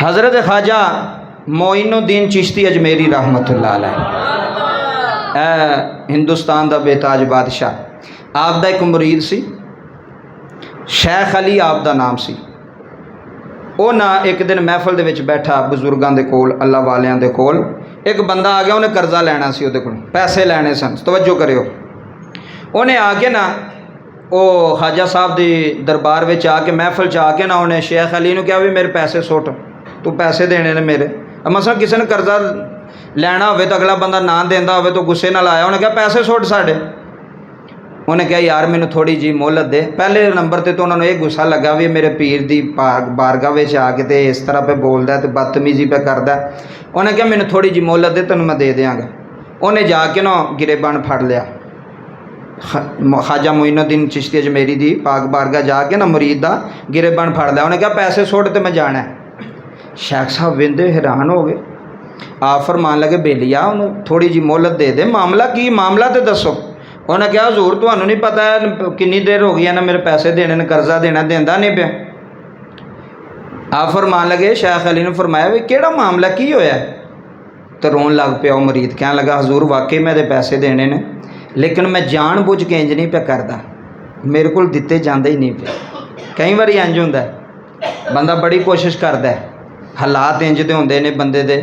हज़रत ख्वाजा मोइनुद्दीन चिश्ती अजमेरी रहमतुल्लाह अलैह हिंदुस्तान का बेताज बादशाह आपदा एक मुरीद सी शेख अली आपदा नाम सी। वो ना एक दिन महफल दे विच बैठा बजुर्गों के कोल अल्लाह वालियां दे कोल एक बंदा आ गया, उन्हें कर्जा लेना सी, उहदे कोल पैसे लेने सन। तवज्जो करियो, उन्हें आके ना वो ख्वाजा साहब दी दरबार में आके महफल च आके ना उन्हें शेख अली नूं कहा भी मेरे पैसे सुट, तू पैसे देने ने मेरे। मसला किसी ने कर्जा लेना हो तो अगला बंदा ना देंदा हो तो गुस्से नाल आया, उन्हें कहा पैसे सुट साढ़े। उन्हें कहा यार मैनू थोड़ी जी मोहलत दे। पहले नंबर पर तो उन्होंने ये गुस्सा लगा भी मेरे पीर की बारगाह में आके तो इस तरह पे बोलता तो बदतमीजी पे करता। उन्हें कहा मैनू थोड़ी जी मोहलत दे, तेन मैं दे देंगा। उन्हें जाके ना गिरेबान फड़ लिया, ख्वाजा मोइनुद्दीन चिश्ती अजमेरी दी पाक बारगाह जाके ना मुरीद का गिरेबान फड़ लिया। उन्हें कहा पैसे सुट तो मैं जाना है। शेख साहब वेंदे हैरान हो गए, आप फरमान लगे बेलिया उन्होंने थोड़ी जी मोहलत दे दे, मामला की मामला तो दसो। उन्हें कहा हजूर तुहानू नहीं पता है कितनी देर हो गई ना मेरे पैसे देने ने, कर्जा देना देंदा नहीं पिया। आप फरमान लगे शेख अली ने फरमाया भी केड़ा मामला की होया? तो रोन लग पिया मरीद, कहने लगा हजूर वाकई मैं पैसे देने ने, लेकिन मैं जान बुझ के इंज नहीं पे करता, मेरे को दिते जाते ही नहीं पे। कई बार इंज होंदा है, बंदा बड़ी कोशिश करता है, हालात इंज दे होंदे ने बंदे दे,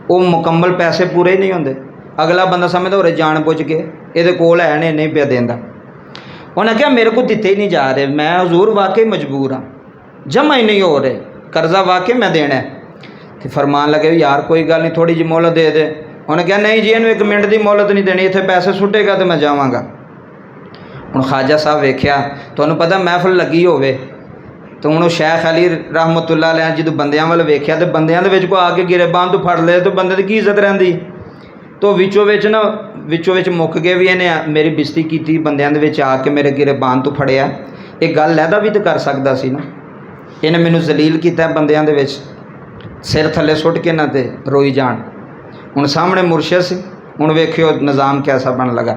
वो मुकम्मल पैसे पूरे ही नहीं होंदे। अगला बंदा समझदा हो जान बुझ के ये कोल है नहीं पे देंदा। उन्हें कहा मेरे को दिते ही नहीं जा रहे, मैं हजूर वाकई मजबूर हाँ, जमा ही नहीं हो रहे, कर्जा वाकई मैं देना है। तो फरमान लगे यार कोई गल नहीं, थोड़ी जी मोहलत दे दे। उन्हें कहा नहीं जी इन्हू एक मिनट की मोहलत नहीं देनी, इतने पैसे सुटेगा तो मैं जावांगा। हुण ख्वाजा साहब वेख्या, तुहानूं पता महफल लगी होवे तो हुण शेख अली रहमतुल्लाह अलैह जो बंदियां वाल वेख्या तो बंदियां दे विच कोई आके गिरेबान तो फड़ ले तो बंदे की इज्जत रहिंदी। तो विचों विच मुक गए भी इन्हें मेरी बेइज्जती की, बंदियां दे विच आके मेरे गिरेबान तो फड़िया। एक गल लैदा भी तो कर सकदा सी ना, इन्हें मैनू जलील किया बंदियां दे विच, सिर थले सुट के ना ते रोई जान। हुण सामने मुर्शिद सी, हुण वेखियो निज़ाम कैसा बन लगा।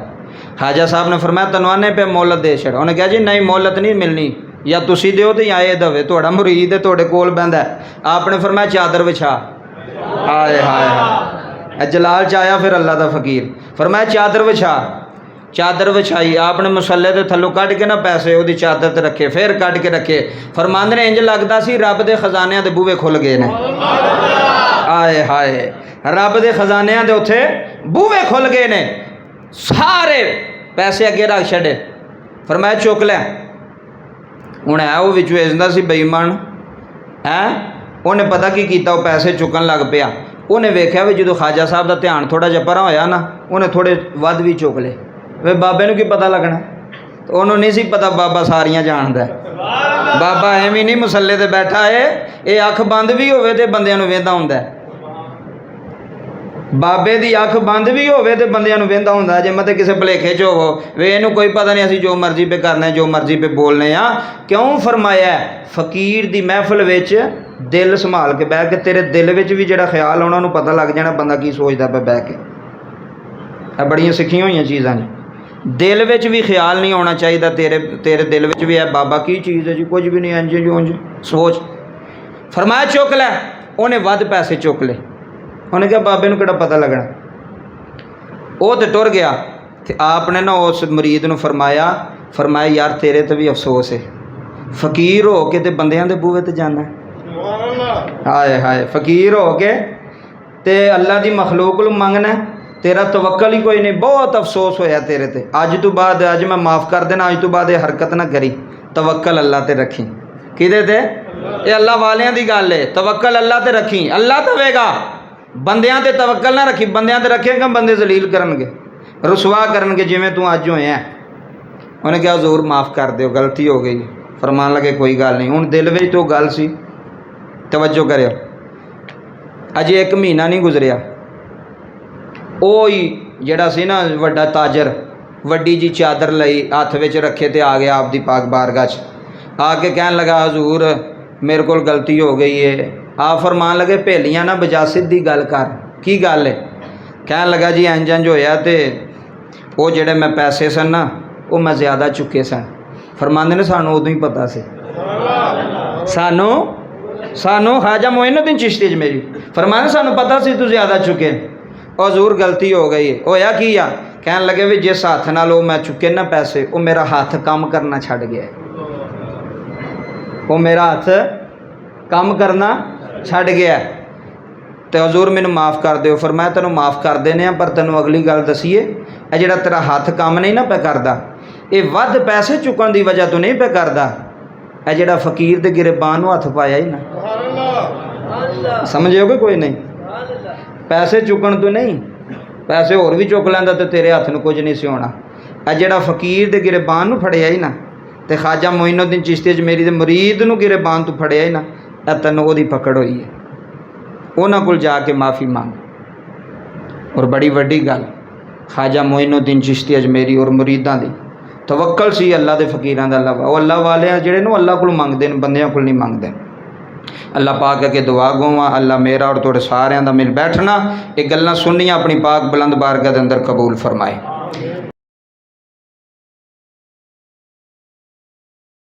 ख्वाजा साहब ने फरमाया तनवाने पे मोहलत दे छड़। उन्हें कहा जी नहीं मोहलत नहीं मिलनी, या तुसी दिओ तो या ये दवे, तुहाडा मुरीद है तुहाडे कोल बहिंदा। आपने फरमाया चादर विछा। हाय हाय हाय, जलाल च आया फिर अल्लाह दा फकीर। फरमाया चादर विछा, चादर विछाई। आपने मसले के थल्लों कढ़ के ना पैसे वो चादर ते रखे, फिर कढ़ के रखे। फरमांदे ने इंज लगता सी रब के खजानिया के बूहे खुल गए ने। आए हाय, रब के खजानिया के उत्थे बूहे खुल गए ने, सारे पैसे अगे रख छड़े। फरमाया चुक लै। हुण है वो विच वेचदा सी बेईमान है, उन्हें पता की कीता, वो पैसे चुकन लग पिया। उन्हें वेख्या भी जो ख्वाजा साहब का ध्यान थोड़ा जिहा परा होया ना, उन्हें थोड़े वध भी चुक ले। वे बाबे नूं की पता लगना, तो उन्होंने नहीं सी पता बाबा सारियां जानदा है। बाबा एवं नहीं मसले ते बैठा है, ये अख बंद भी होवे ते बंदियां नूं वेंदा हुंदा है। बाबे दी अख बंद भी होवे ते बंदियां नूं वेंदा हुंदा है। जे मते किसी भुलेखे च होवो वे इहनूं कोई पता नहीं, असीं जो मर्जी पे करने जो मर्जी पे बोलने आ। क्यों फरमाया फकीर दी महफिल विच दिल संभाल के बह के, तेरे दिल विच भी जिहड़ा ख्याल आउणा उहनूं पता लग जाना बंदा की सोचदा पे बह के। ਇਹ बड़ियां सिखियां हुई चीज़ां ने, दिल विच भी ख्याल नहीं आना चाहिए, तेरे दिल विच भी है बाबा की चीज़ है जी, कुछ भी नहीं, इंज उंज सोच। फरमाया चुक लै। उन्हें वध पैसे चुक ले। उन्हें कहा बाबे नूं किहड़ा पता लगना, वो तो टुर गया। तो आपने ना उस मरीद नूं फरमाया यार तेरे तो भी अफसोस है, फकीर हो के ते बंदियां दे बूहे ते जाना है। हाय हाय, फकीर हो के ते अल्लाह दी मखलूक नूं मंगना, तेरा तवक्कल ही कोई नहीं। बहुत अफसोस होया तेरे ते। अज तो बाद, अज मैं माफ़ कर देना, अज तो बाद ये हरकत ना करी, तवक्कल अल्लाह ते रखी। किदे ते? ये अल्लाह वालियां दी गल है, तवक्कल अल्लाह ते रखी, अल्लाह देवेगा। बंदियां ते तवक्कल ना रखी, बंदियां ते रखेगा बंदे जलील करनगे, रुसवा करनगे, जिवें तू अज होया। उन्हें कहा हजूर माफ़ कर दो, गलती हो गई। फरमान लगे कोई गल नहीं। हुण दिल विच तो गल सी, तवज्जो करियो, अजे एक महीना नहीं गुजरिया, ही जड़ा सी ना वड्डा ताजर वड्डी जी चादर लई हथ विच रखे ते आ गया आप दी पाक बारगाह च, आके कहन लगा हजूर मेरे को गलती हो गई है। आप फरमान लगे भेलियां ना बजा, सीधी गल कर, की गल है? कहन लगा जी इंज इंज होया ते वो जेड़े मैं पैसे सन ना वो मैं ज़्यादा चुके सन। फरमांदे ने सानू उदों ही पता सी, सानू सानू ख्वाजा मोइनुद्दीन चिश्ती अजमेरी फरमाया सानू पता सी तू ज़्यादा चुके और हजूर गलती हो गई होया की आ कहन लगे भी जिस हाथ नाल वो मैं चुके ना पैसे वो मेरा हाथ काम करना छड़ गया वो मेरा हाथ काम करना छड़ गया तो हजूर मैनू माफ़ कर दो फरमाया तेनों माफ़ कर देने पर तेनों अगली गल दसीए ये जिहड़ा तेरा हाथ काम नहीं ना पे करदा ये वध पैसे चुकन की वजह तो नहीं पे करदा ਇਹ ਜਿਹੜਾ ਫਕੀਰ ਦੇ ਗਿਰਬਾਨ ਨੂੰ ਹੱਥ ਪਾਇਆ ਹੀ ਨਾ ਸਮਝਿਓਗੇ ਕੋਈ ਨਹੀਂ ਪੈਸੇ ਚੁੱਕਣ ਤੋਂ ਨਹੀਂ ਪੈਸੇ ਹੋਰ ਵੀ ਚੁੱਕ ਲੈਂਦਾ ਤੇ ਤੇਰੇ ਹੱਥ ਨੂੰ ਕੁਝ ਨਹੀਂ ਸੀ ਹੋਣਾ ਇਹ ਜਿਹੜਾ ਫਕੀਰ ਦੇ ਗਿਰਬਾਨ ਨੂੰ ਫੜਿਆ ਹੀ ਨਾ ਤੇ ਖਾਜਾ ਮੋਇਨੁੱਦੀਨ ਚਿਸ਼ਤੀ ਅਜਮੇਰੀ ਦੇ ਮੁਰੀਦ ਨੂੰ ਗਿਰਬਾਨ ਤੋਂ ਫੜਿਆ ਹੀ ਨਾ ਇਹ ਤੈਨੂੰ ਉਹਦੀ ਪਕੜ ਹੋਈ ਹੈ ਉਹਨਾਂ ਕੋਲ ਜਾ ਕੇ ਮਾਫੀ ਮੰਗ ਔਰ ਬੜੀ ਵੱਡੀ ਗੱਲ ਖਾਜਾ ਮੋਇਨੁੱਦੀਨ ਚਿਸ਼ਤੀ ਅਜਮੇਰੀ ਔਰ ਮੁਰੀਦਾਂ ਦੀ तवक्कल सी अल्लाह के फकीरां दा अल्लाह वाले जिहड़े नु अल्लाह कोल मंगदे ने बंदियां कोल नहीं मंगदे अल्लाह पाक अगे दुआ गोवां अल्लाह मेरा और तुहाडे सारियां दा मिल बैठना ये गल्लां सुनियां अपनी पाक बुलंद बारगाह दे अंदर कबूल फरमाए।